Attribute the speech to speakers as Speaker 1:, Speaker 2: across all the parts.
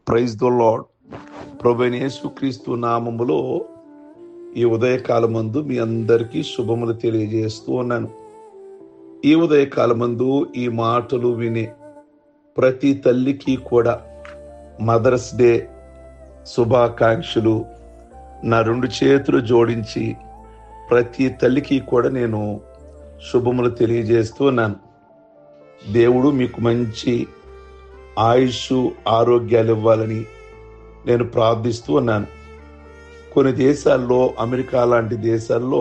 Speaker 1: Praise the lord. ప్రభువైన యేసుక్రీస్తు నామములో ఈ ఉదయకాలమందు మీ అందరికీ శుభములు తెలియజేస్తూ ఉన్నాను. ఈ ఉదయకాలమందు ఈ మాటలు వినే ప్రతి తల్లికి కూడా మదర్స్ డే శుభాకాంక్షలు నా 2 చేతులు జోడించి ప్రతి తల్లికి కూడా నేను శుభములు తెలియజేస్తూ ఉన్నాను. దేవుడు మీకు మంచి ఆయుష్ ఆరోగ్యాలు ఇవ్వాలని నేను ప్రార్థిస్తూ ఉన్నాను. కొన్ని దేశాల్లో, అమెరికా లాంటి దేశాల్లో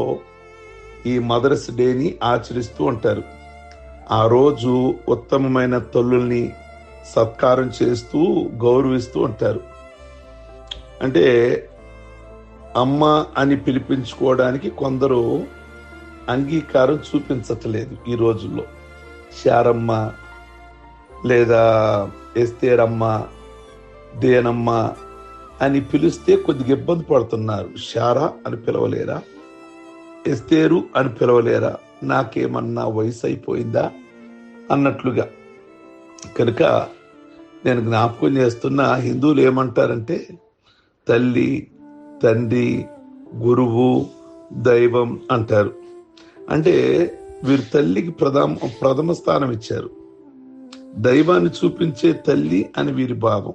Speaker 1: ఈ మదర్స్ డేని ఆచరిస్తూ ఉంటారు. ఆ రోజు ఉత్తమమైన తల్లుల్ని సత్కారం చేస్తూ గౌరవిస్తూ ఉంటారు. అంటే అమ్మ అని పిలిపించుకోవడానికి కొందరు అంగీకారం చూపించట్లేదు ఈ రోజుల్లో. శారమ్మ లేదా ఎస్తేరమ్మ, దేనమ్మ అని పిలిస్తే కొద్దిగా ఇబ్బంది పడుతున్నారు. శారా అని పిలవలేరా, ఎస్తేరు అని పిలవలేరా, నాకేమన్నా వయసు అయిపోయిందా అన్నట్లుగా. కనుక నేను జ్ఞాపకం చేస్తున్న, హిందువులు ఏమంటారంటే తల్లి, తండ్రి, గురువు, దైవం అంటారు. అంటే వీరు తల్లికి ప్రథమ స్థానం ఇచ్చారు. దైవాన్ని చూపించే తల్లి అని వీరి భావం.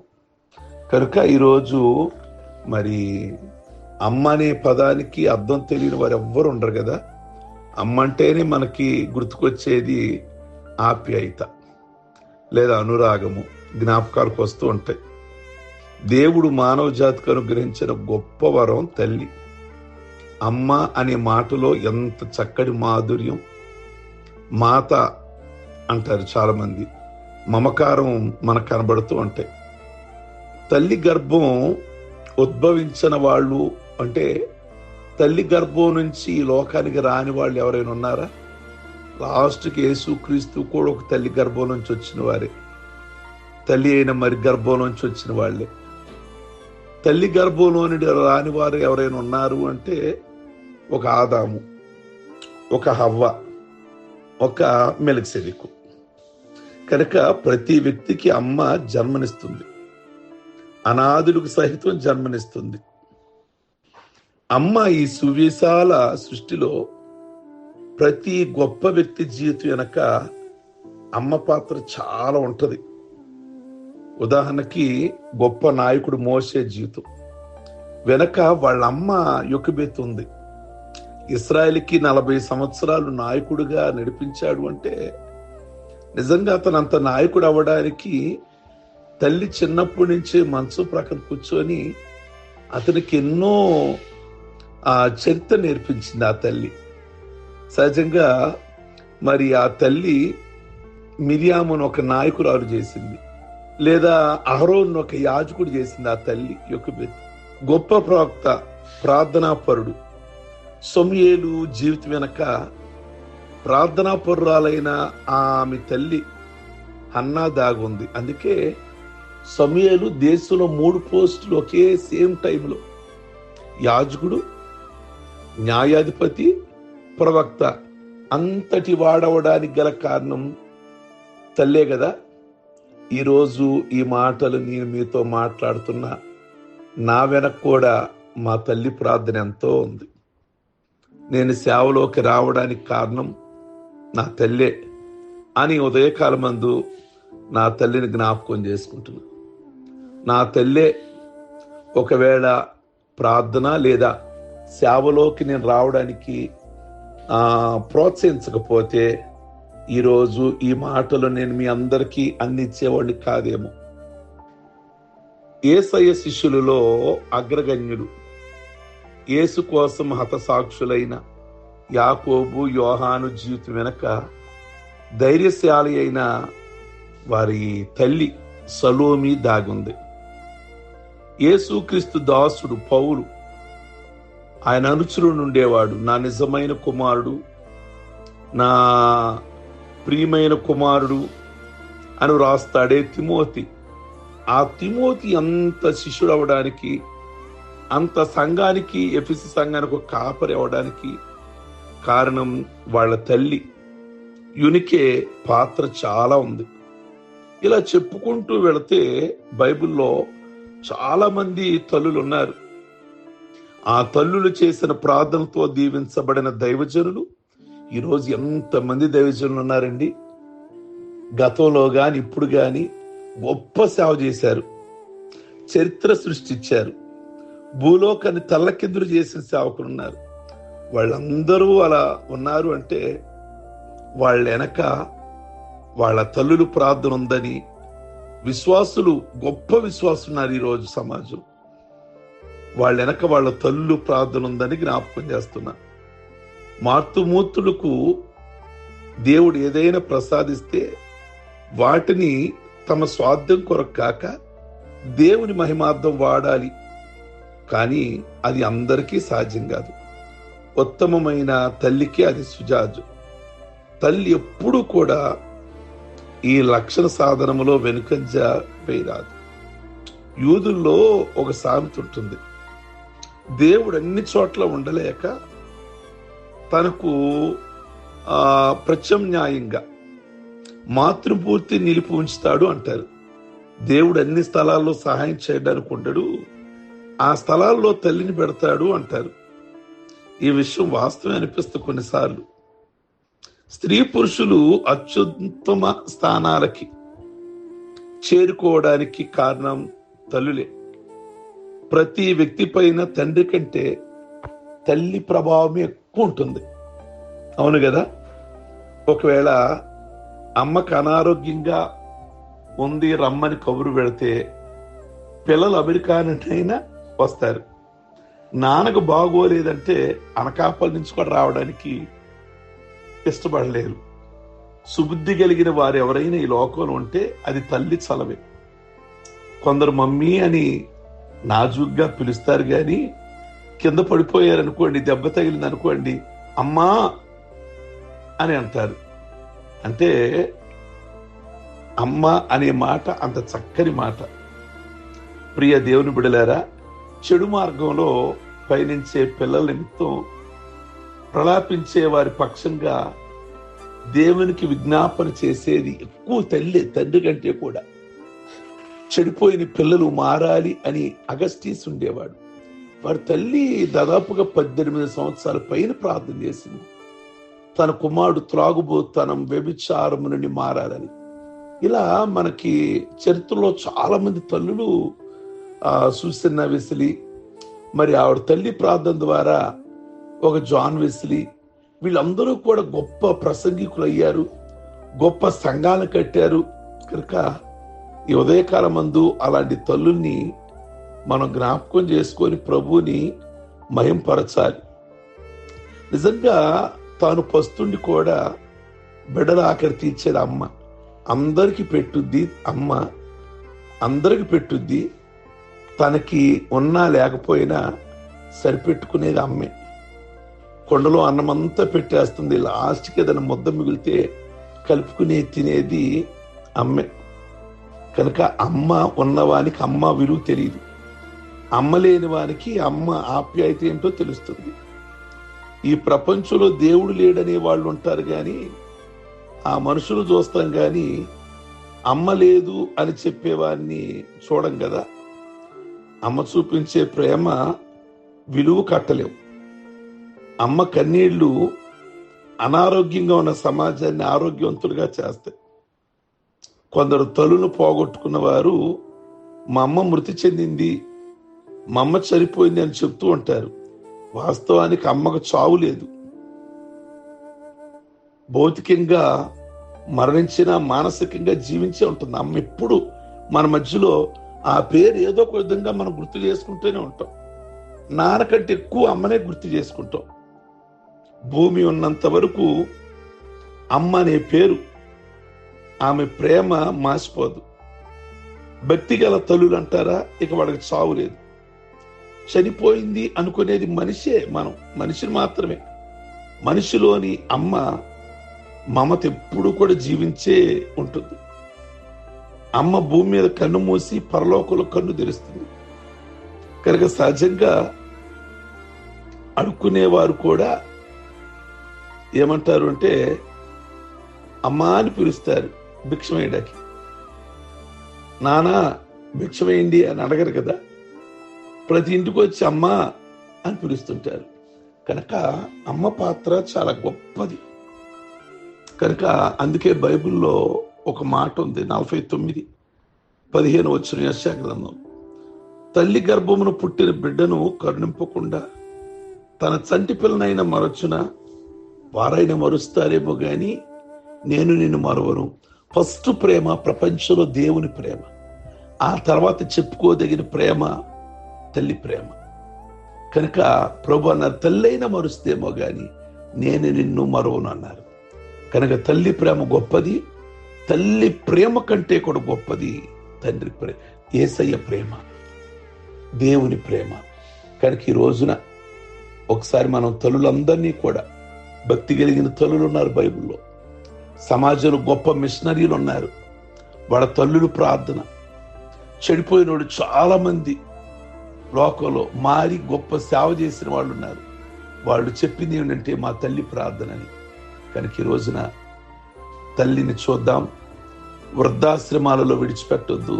Speaker 1: కనుక ఈరోజు మరి అమ్మ అనే పదానికి అర్థం తెలియని వారు ఎవ్వరు ఉండరు కదా. అమ్మ అంటేనే మనకి గుర్తుకొచ్చేది ఆప్యాయత లేదా అనురాగము, జ్ఞాపకాలకు వస్తూ ఉంటాయి. దేవుడు మానవ జాతికి అనుగ్రహించిన గొప్ప వరం తల్లి. అమ్మ అనే మాటలో ఎంత చక్కటి మాధుర్యం. మాత అంటారు చాలా మంది, మమకారం మనకు కనబడుతూ ఉంటాయి. తల్లి గర్భం ఉద్భవించిన వాళ్ళు అంటే తల్లి గర్భం నుంచి ఈ లోకానికి రాని వాళ్ళు ఎవరైనా ఉన్నారా? లాస్ట్కి యేసుక్రీస్తు కూడా ఒక తల్లి గర్భం నుంచి వచ్చిన వారే. తల్లి అయిన మరి గర్భం నుంచి వచ్చిన వాళ్ళే. తల్లి గర్భంలోని రాని వారు ఎవరైనా ఉన్నారు అంటే ఒక ఆదాము, ఒక హవ్వ, ఒక మెల్కీసెదెకు. కనుక ప్రతి వ్యక్తికి అమ్మ జన్మనిస్తుంది, అనాథులకు సహితం జన్మనిస్తుంది. అమ్మ ఈ సువిశాల సృష్టిలో ప్రతి గొప్ప వ్యక్తి జీవితం వెనక అమ్మ పాత్ర చాలా ఉంటది. ఉదాహరణకి గొప్ప నాయకుడు మోషే జీవితం వెనక వాళ్ళ అమ్మ యొక్కబెత్ ఉంది. ఇశ్రాయేలుకి 40 సంవత్సరాలు నాయకుడిగా నడిపించాడు అంటే నిజంగా అతను అంత నాయకుడు అవ్వడానికి తల్లి చిన్నప్పటి నుంచే మనసు ప్రక్కన కూర్చొని అతనికి ఎన్నో చరిత్ర నేర్పించింది ఆ తల్లి. సహజంగా మరి ఆ తల్లి మిరియామును ఒక నాయకురాలు చేసింది, లేదా అహరోను ఒక యాజకుడు చేసింది ఆ తల్లి యొక్కబెత్. గొప్ప ప్రవక్త, ప్రార్థనాపరుడు సమూయేలు జీవితం వెనక ప్రార్థనాపరురాలైన ఆమె తల్లి హన్నా దాగుంది. అందుకే సమూయేలు దేశంలో 3 పోస్టులు ఒకే సేమ్ టైంలో, యాజకుడు, న్యాయాధిపతి, ప్రవక్త, అంతటి వాడవడానికి గల కారణం తల్లే కదా. ఈరోజు ఈ మాటలు నేను మీతో మాట్లాడుతున్నా, నా వెనక కూడా మా తల్లి ప్రార్థన ఎంతో ఉంది. నేను సేవలోకి రావడానికి కారణం నా తల్లే అని ఉదయకాలమందు నా తల్లిని జ్ఞాపకం చేసుకుంటున్నా. నా తల్లే ఒకవేళ ప్రార్థన లేదా సేవలోకి నేను రావడానికి ప్రోత్సహించకపోతే ఈరోజు ఈ మాటలు నేను మీ అందరికీ అందించేవాడిని కాదేమో. యేసయ్య శిష్యులలో అగ్రగణ్యులు, యేసు కోసం హతసాక్షులైన యాకోబు, యోహాను జీవితం వెనక ధైర్యశాలి అయిన వారి తల్లి సలోమి దాగుంది. యేసుక్రీస్తు దాసుడు పౌలు, ఆయన అనుచరుడు ఉండేవాడు. నా నిజమైన కుమారుడు, నా ప్రియమైన కుమారుడు అని రాస్తాడే తిమోతి. ఆ తిమోతి అంత శిష్యుడు అవడానికి, అంత సంఘానికి, ఎఫెసు సంఘానికి ఒక కాపరి అవడానికి కారణం వాళ్ళ తల్లి. యునికే పాత్ర చాలా ఉంది. ఇలా చెప్పుకుంటూ వెళితే బైబిల్లో చాలా మంది తల్లులు ఉన్నారు. ఆ తల్లులు చేసిన ప్రార్థనతో దీవించబడిన దైవజనులు ఈరోజు ఎంతమంది దైవజనులు ఉన్నారండి. గతంలో గాని ఇప్పుడు గాని గొప్ప సేవ చేశారు, చరిత్ర సృష్టించారు, భూలోకాన్ని తల్లకిందులు చేసిన సేవకులు ఉన్నారు. వాళ్ళందరూ అలా ఉన్నారు అంటే వాళ్ళ వెనక వాళ్ళ తల్లులు ప్రార్థన ఉందని విశ్వాసులు, గొప్ప విశ్వాసులు ఉన్నారు ఈరోజు సమాజం. వాళ్ళ వెనక వాళ్ళ తల్లు ప్రార్థన ఉందని జ్ఞాపకం చేస్తున్నా. మార్తుమూర్తులకు దేవుడు ఏదైనా ప్రసాదిస్తే వాటిని తమ స్వార్థం కొరకు కాక దేవుని మహిమార్థం వాడాలి. కానీ అది అందరికీ సాధ్యం కాదు. ఉత్తమమైన తల్లికి అది సుజాజు. తల్లి ఎప్పుడూ కూడా ఈ లక్షణ సాధనములో వెనుకంజ వేయరాదు. యూదుల్లో ఒక సామెత ఉంటుంది. దేవుడు అన్ని చోట్ల ఉండలేక తనకు ప్రత్యామ్నాయంగా మాతృపూర్తి నిలిపి ఉంచుతాడు అంటారు. దేవుడు అన్ని స్థలాల్లో సహాయం చేయడానికి ఉండడు, ఆ స్థలాల్లో తల్లిని పెడతాడు అంటారు. ఈ విషయం వాస్తవం అనిపిస్తుంది కొన్నిసార్లు. స్త్రీ పురుషులు అత్యుత్తమ స్థానాలకి చేరుకోవడానికి కారణం తల్లులే. ప్రతి వ్యక్తి పైన తండ్రి కంటే తల్లి ప్రభావం ఎక్కువ ఉంటుంది. అవును కదా? ఒకవేళ అమ్మకు అనారోగ్యంగా ఉంది రమ్మని కబురు పెడితే పిల్లలు అమెరికా నుండైనా వస్తారు. నాన్నకు బాగోలేదంటే అనకాపల్లి నుంచి కూడా రావడానికి ఇష్టపడలేరు. సుబుద్ధి కలిగిన వారు ఎవరైనా ఈ లోకంలో ఉంటే అది తల్లి చలవే. కొందరు మమ్మీ అని నాజుగ్గా పిలుస్తారు, కానీ కింద పడిపోయారనుకోండి, దెబ్బ తగిలింది అనుకోండి, అమ్మా అని అంటారు. అంటే అమ్మ అనే మాట అంత చక్కని మాట. ప్రియ దేవుని బిడలారా, చెడు మార్గంలో పయనించే పిల్లల నిమిత్తం ప్రలాపించే వారి పక్షంగా దేవునికి విజ్ఞాపన చేసేది ఎక్కువ తల్లి, తండ్రి కంటే కూడా. చెడిపోయిన పిల్లలు మారాలి అని అగస్టీస్ ఉండేవాడు. వారి తల్లి దాదాపుగా 18 సంవత్సరాల పైన ప్రార్థన చేసింది, తన కుమారుడు త్రాగుబోతనం, వ్యభిచారం నుండి మారాలని. ఇలా మనకి చరిత్రలో చాలా మంది తల్లులు, సూసన్న వెస్లీ, మరి ఆవిడ తల్లి ప్రార్థన ద్వారా ఒక జాన్ వెస్లీ, వీళ్ళందరూ కూడా గొప్ప ప్రసంగికులు అయ్యారు, గొప్ప సంఘాలు కట్టారు. కనుక ఈ ఉదయకాలం మందు అలాంటి తల్లుల్ని మనం జ్ఞాపకం చేసుకొని ప్రభువుని మహింపరచాలి. నిజంగా తాను పస్తుండి కూడా బిడ్డల ఆఖరి తీర్చేది అమ్మ. అందరికి పెట్టుద్ది అమ్మ, అందరికి పెట్టుద్ది. తనకి ఉన్నా లేకపోయినా సరిపెట్టుకునేది అమ్మే. కొండలో అన్నమంతా పెట్టేస్తుంది, లాస్ట్కి ఏదైనా ముద్ద మిగిలితే కలుపుకుని తినేది అమ్మే. కనుక అమ్మ ఉన్నవానికి అమ్మ విలువ తెలియదు, అమ్మ లేని వానికి అమ్మ ఆప్యాయత ఏంటో తెలుస్తుంది. ఈ ప్రపంచంలో దేవుడు లేడనే వాళ్ళు ఉంటారు, కానీ ఆ మనుషులు చూస్తాం, కానీ అమ్మ లేదు అని చెప్పేవాడిని చూడం కదా. అమ్మ చూపించే ప్రేమ విలువ కట్టలేవు. అమ్మ కన్నీళ్లు అనారోగ్యంగా ఉన్న సమాజాన్ని ఆరోగ్యవంతులుగా చేస్తాయి. కొందరు తల్లును పోగొట్టుకున్న వారు మా అమ్మ మృతి చెందింది, మా అమ్మ చనిపోయింది అని చెప్తూ ఉంటారు. వాస్తవానికి అమ్మకు చావు లేదు. భౌతికంగా మరణించిన మానసికంగా జీవించే ఉంటుంది అమ్మ. ఎప్పుడు మన మధ్యలో ఆ పేరు ఏదో ఒక విధంగా మనం గుర్తు చేసుకుంటూనే ఉంటాం. నాన్నకంటే ఎక్కువ అమ్మనే గుర్తు చేసుకుంటాం. భూమి ఉన్నంత వరకు అమ్మ అనే పేరు, ఆమె ప్రేమ మాసిపోదు. భక్తి గల తల్లులు అంటారా, ఇక వాళ్ళకి చావు లేదు. చనిపోయింది అనుకునేది మనిషే, మనం మనిషిని మాత్రమే. మనిషిలోని అమ్మ మమత ఎప్పుడు కూడా జీవించే ఉంటుంది. అమ్మ భూమి మీద కన్ను మూసి పరలోకంలో కన్ను తెరుస్తుంది. కనుక సహజంగా అడుక్కునేవారు కూడా ఏమంటారు అంటే అమ్మా అని పిలుస్తారు భిక్షం వేయడానికి. నానా భిక్ష వేయండి అని అడగరు కదా. ప్రతి ఇంటికి వచ్చి అమ్మ అని పిలుస్తుంటారు. కనుక అమ్మ పాత్ర చాలా గొప్పది. కనుక అందుకే బైబిల్లో ఒక మాట ఉంది, 49:15 వచ్చిన యెషయా గ్రంథం, తల్లి గర్భమును పుట్టిన బిడ్డను కరుణింపకుండా తన చంటి పిల్లనైనా మరచున, వారైనా మరుస్తారేమో గాని నేను నిన్ను మరవను. ఫస్ట్ ప్రేమ ప్రపంచంలో దేవుని ప్రేమ, ఆ తర్వాత చెప్పుకోదగిన ప్రేమ తల్లి ప్రేమ. కనుక ప్రభు అన్నారు, తల్లి అయినా మరుస్తేమో గాని నేను నిన్ను మరవను అన్నారు. కనుక తల్లి ప్రేమ గొప్పది. తల్లి ప్రేమ కంటే కూడా గొప్పది తండ్రి ప్రేమ, యేసయ్య ప్రేమ, దేవుని ప్రేమ. కనుక ఈ రోజున ఒకసారి మనం తల్లులందరినీ కూడా, భక్తి కలిగిన తల్లులు ఉన్నారు బైబిల్లో, సమాజంలో గొప్ప మిషనరీలు ఉన్నారు, వాళ్ళ తల్లులు ప్రార్థన, చెడిపోయిన వాళ్ళు చాలా మంది లోకంలో మారి గొప్ప సేవ చేసిన వాళ్ళు ఉన్నారు. వాళ్ళు చెప్పింది ఏంటంటే మా తల్లి ప్రార్థన అని. కనుక ఈ రోజున తల్లిని చూద్దాం, వృద్ధాశ్రమాలలో విడిచిపెట్టొద్దు,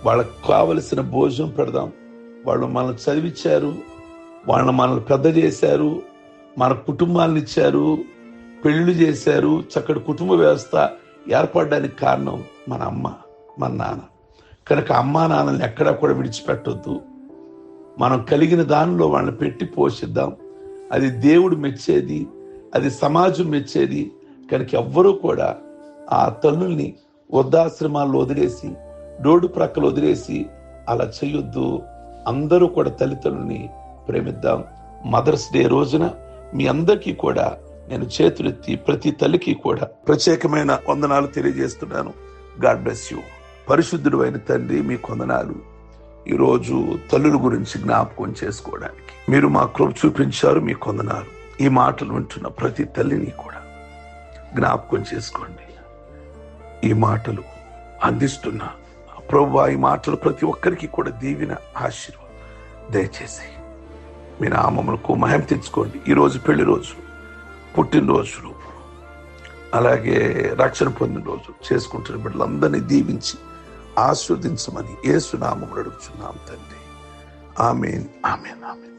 Speaker 1: వాళ్ళకు కావలసిన భోజనం పెడదాం. వాళ్ళు మనల్ని చదివించారు, వాళ్ళు మనల్ని పెద్ద చేశారు, మన కుటుంబాలను ఇచ్చారు, పెళ్లి చేశారు, చక్కటి కుటుంబ వ్యవస్థ ఏర్పడడానికి కారణం మన అమ్మ, మన నాన్న. కనుక అమ్మా నాన్నల్ని ఎక్కడా కూడా విడిచిపెట్టొద్దు. మనం కలిగిన దానిలో వాళ్ళని పెట్టి పోషిద్దాం. అది దేవుడు మెచ్చేది, అది సమాజం మెచ్చేది. కనుక ఎవ్వరూ కూడా ఆ తల్లుల్ని వృద్ధాశ్రమాల్లో వదిలేసి, రోడ్డు ప్రక్కలు వదిలేసి అలా చేయొద్దు. అందరూ కూడా తల్లిదండ్రుల్ని ప్రేమిద్దాం. మదర్స్ డే రోజున మీ అందరికీ కూడా నేను చేతులెత్తి ప్రతి తల్లికి కూడా ప్రత్యేకమైన వందనాలు తెలియజేస్తున్నాను. God bless you. పరిశుద్ధుడు అయిన తండ్రి, మీ వందనాలు. ఈరోజు తల్లుల గురించి జ్ఞాపకం చేసుకోవడానికి మీరు మా కృప చూపించారు, మీ వందనాలు. ఈ మాటలు వింటున్న ప్రతి తల్లిని కూడా జ్ఞాపకం చేసుకోండి. ఈ మాటలు అందిస్తున్న ప్రభువా, ఈ మాటలు ప్రతి ఒక్కరికి కూడా దీవెన, ఆశీర్వాదం దయచేసి మీ నామములకు మహిమ తెచ్చుకోండి. ఈరోజు పెళ్లి రోజు, పుట్టినరోజులు, అలాగే రక్షణ పొందిన రోజు చేసుకుంటున్న బిడ్డలందరినీ దీవించి ఆశీర్వదించమని యేసు నామములో అడుగుచున్నాం తండ్రి. ఆమేన్, ఆమేన్, ఆమేన్.